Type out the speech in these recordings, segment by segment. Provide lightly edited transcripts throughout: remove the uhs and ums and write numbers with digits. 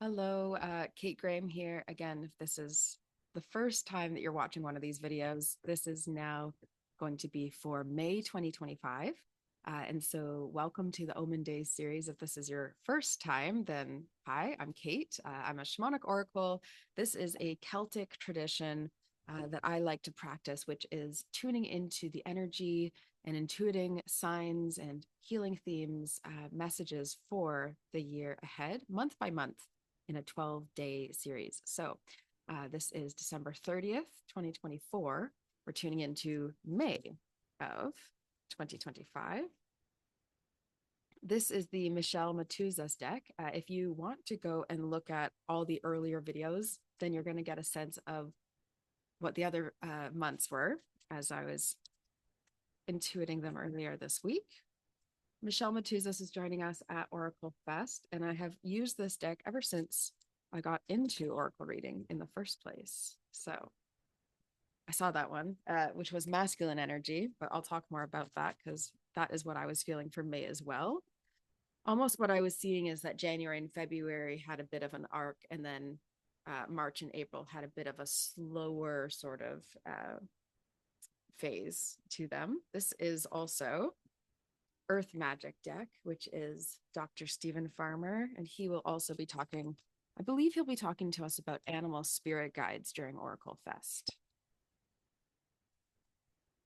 Hello, Kate Graham here. Again, if this is the first time that you're watching one of these videos, this is now going to be for May 2025. And so, welcome to the Omen Days series. If this is your first time, then hi, I'm Kate. I'm a shamanic oracle. This is a Celtic tradition that I like to practice, which is tuning into the energy and intuiting signs and healing themes, messages for the year ahead, month by month in a 12-day series. So this is December 30th, 2024. We're tuning into May of 2025. This is the Michelle Matuzas deck. If you want to go and look at all the earlier videos, then you're going to get a sense of what the other months were as I was intuiting them earlier this week. Michelle Matuzas is joining us at Oracle Fest, and I have used this deck ever since I got into Oracle reading in the first place. So I saw that one, which was masculine energy, but I'll talk more about that because that is what I was feeling for May as well. Almost what I was seeing is that January and February had a bit of an arc, and then March and April had a bit of a slower sort of phase to them. This is also Earth Magic deck, which is Dr. Stephen Farmer, and he will also be talking, I believe he'll be talking to us about animal spirit guides during Oracle Fest.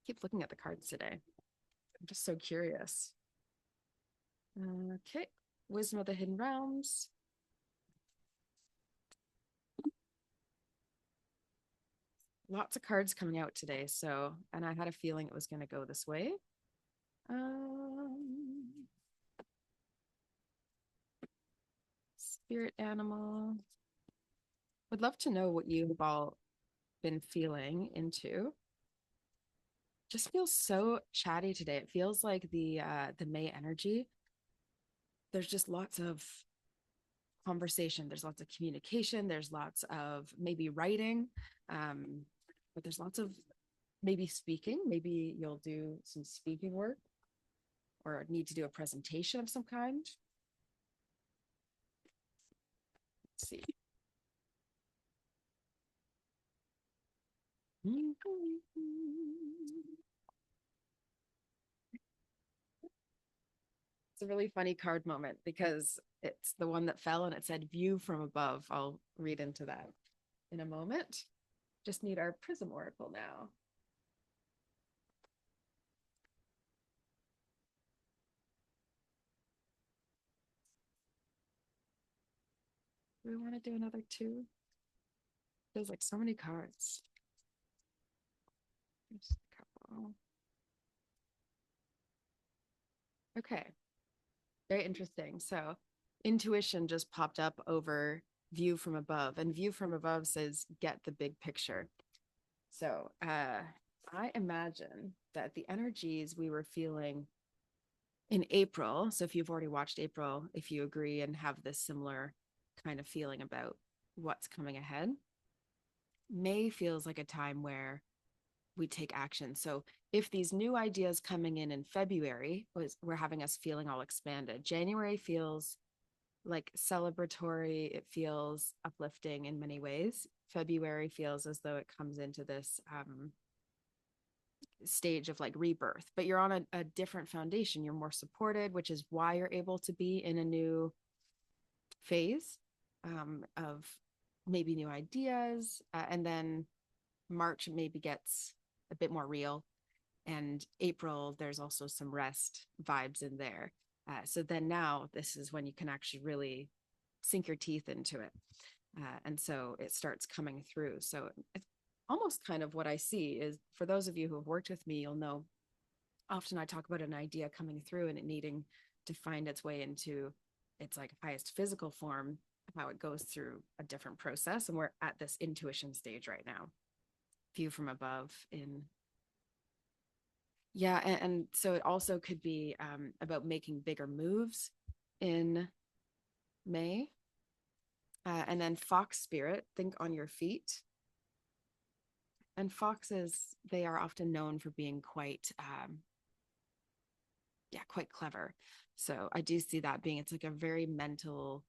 Keep looking at the cards today. I'm just so curious. Okay, Wisdom of the Hidden Realms. Lots of cards coming out today, so, and I had a feeling it was going to go this way. Spirit animal. Would love to know what you've all been feeling into. Just feels so chatty today. It feels like the May energy. There's just lots of conversation. There's lots of communication. There's lots of maybe writing, but there's lots of maybe speaking. Maybe you'll do some speaking work or need to do a presentation of some kind. Let's see. It's a really funny card moment because it's the one that fell and it said view from above. I'll read into that in a moment. Just need our prism oracle now. Do we want to do another two? There's like so many cards. Just a couple. Okay. Very interesting. So intuition just popped up over view from above, and view from above says get the big picture. So I imagine that the energies we were feeling in April, so if you've already watched April, if you agree and have this similar kind of feeling about what's coming ahead, May feels like a time where we take action. So if these new ideas coming in February were having us feeling all expanded, January feels like celebratory. It feels uplifting in many ways. February feels as though it comes into this stage of like rebirth, but you're on a different foundation. You're more supported, which is why you're able to be in a new phase of maybe new ideas. And then March maybe gets a bit more real. And April, there's also some rest vibes in there. So then now this is when you can actually really sink your teeth into it. And so it starts coming through. So it's almost kind of what I see is for those of you who have worked with me, you'll know often I talk about an idea coming through and it needing to find its way into its like highest physical form, how it goes through a different process. And we're at this intuition stage right now. View from above in yeah, and so it also could be about making bigger moves in May. And then fox spirit, think on your feet. And foxes, they are often known for being quite, quite clever. So I do see that being, it's like a very mental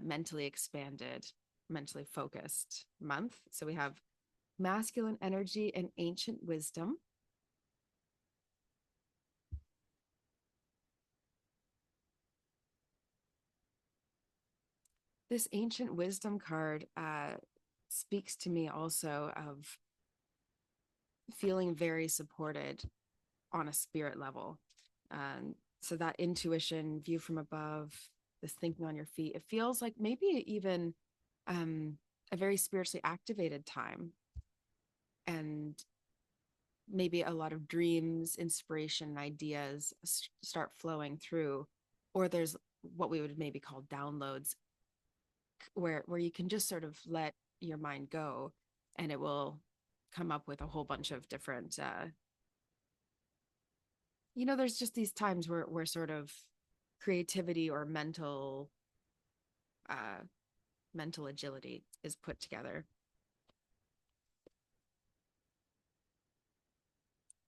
mentally expanded, mentally focused month. So we have masculine energy and ancient wisdom. This ancient wisdom card speaks to me also of feeling very supported on a spirit level. So that intuition, view from above, this thinking on your feet, it feels like maybe even a very spiritually activated time, and maybe a lot of dreams, inspiration, ideas start flowing through, or there's what we would maybe call downloads, where you can just sort of let your mind go, and it will come up with a whole bunch of different there's just these times where sort of creativity or uh mental agility is put together.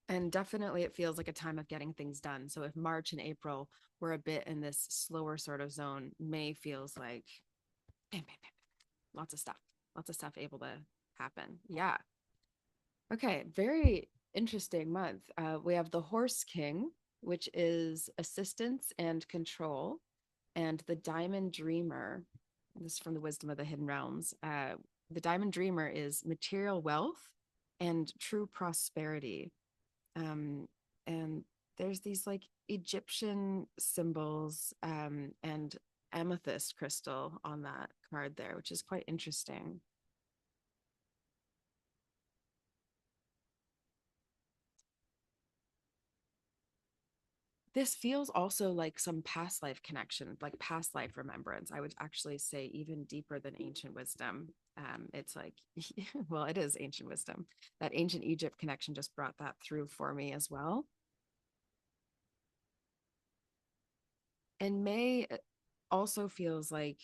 And definitely it feels like a time of getting things done. So if March and April were a bit in this slower sort of zone, May feels like bam, bam, bam, lots of stuff able to happen. Yeah. Okay. Very interesting month. We have the Horse King, which is assistance and control, and the Diamond Dreamer. This is from the Wisdom of the Hidden Realms. The Diamond Dreamer is material wealth and true prosperity. And there's these like Egyptian symbols and amethyst crystal on that card there, which is quite interesting. This feels also like some past life connection, like past life remembrance. I would actually say even deeper than ancient wisdom. It's like, well, it is ancient wisdom. That ancient Egypt connection just brought that through for me as well. And May also feels like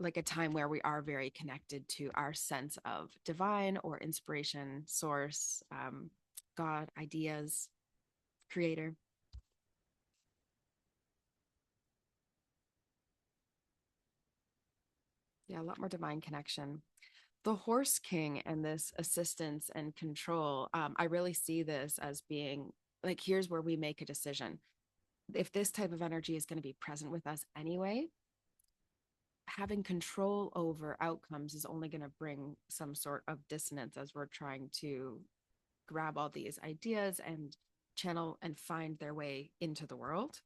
a time where we are very connected to our sense of divine or inspiration, source, God, ideas, creator. Yeah, a lot more divine connection. The Horse King and this assistance and control, I really see this as being like, here's where we make a decision. If this type of energy is going to be present with us anyway, having control over outcomes is only going to bring some sort of dissonance as we're trying to grab all these ideas and channel and find their way into the world,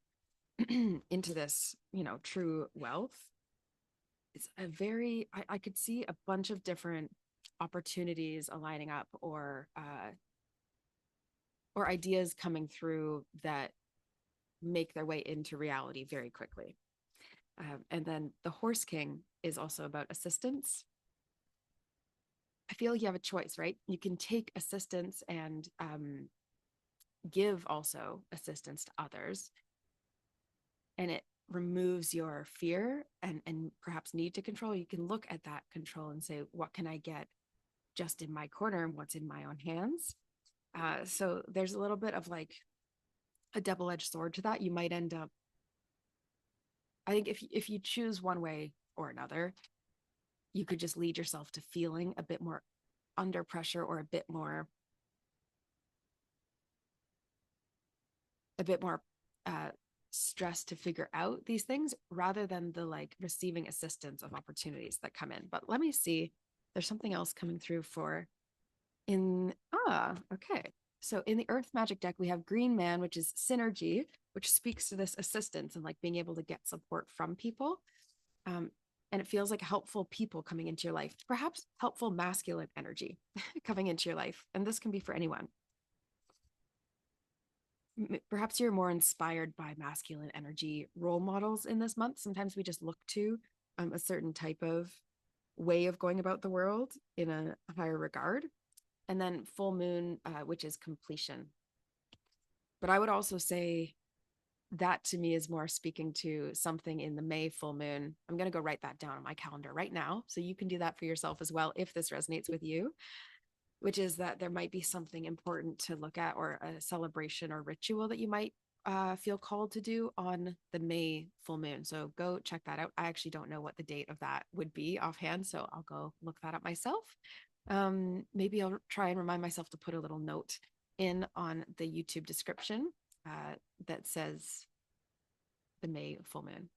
into this, true wealth. It's a very, I could see a bunch of different opportunities aligning up, or ideas coming through that make their way into reality very quickly. And then the Horse King is also about assistance. I feel like you have a choice, right? You can take assistance and give also assistance to others, and it removes your fear and perhaps need to control. You can look at that control and say, what can I get just in my corner and what's in my own hands? So there's a little bit of like a double-edged sword to that. You might end up, I think, if you choose one way or another, you could just lead yourself to feeling a bit more under pressure, or a bit more uh, stress to figure out these things, rather than the like receiving assistance of opportunities that come in. But let me see. There's something else coming through for okay. So in the Earth Magic deck, we have Green Man, which is synergy, which speaks to this assistance and like being able to get support from people. Um, and it feels like helpful people coming into your life, perhaps helpful masculine energy coming into your life. And this can be for anyone. Perhaps you're more inspired by masculine energy role models in this month. Sometimes we just look to a certain type of way of going about the world in a higher regard. And then full moon, which is completion. But I would also say that to me is more speaking to something in the May full moon. I'm going to go write that down on my calendar right now, so you can do that for yourself as well if this resonates with you, which is that there might be something important to look at, or a celebration or ritual that you might feel called to do on the May full moon. So go check that out. I actually don't know what the date of that would be offhand, so I'll go look that up myself. Maybe I'll try and remind myself to put a little note in on the YouTube description that says the May full moon.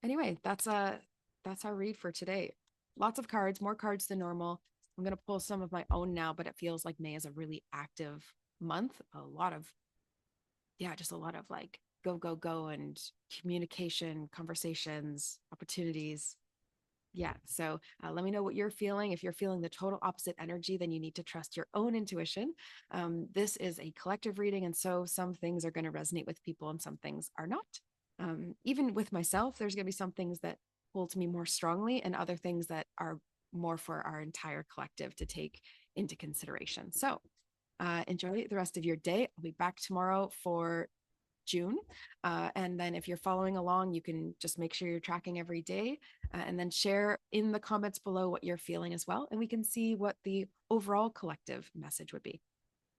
Anyway, that's our read for today. Lots of cards, more cards than normal. I'm gonna pull some of my own now, but it feels like May is a really active month. A lot of just a lot of like go, go, go and communication, conversations, opportunities. Yeah. So let me know what you're feeling. If you're feeling the total opposite energy, then you need to trust your own intuition. This is a collective reading. And so some things are going to resonate with people and some things are not. Even with myself, there's going to be some things that pull to me more strongly and other things that are more for our entire collective to take into consideration. So enjoy the rest of your day. I'll be back tomorrow for June. And then if you're following along, you can just make sure you're tracking every day and then share in the comments below what you're feeling as well. And we can see what the overall collective message would be.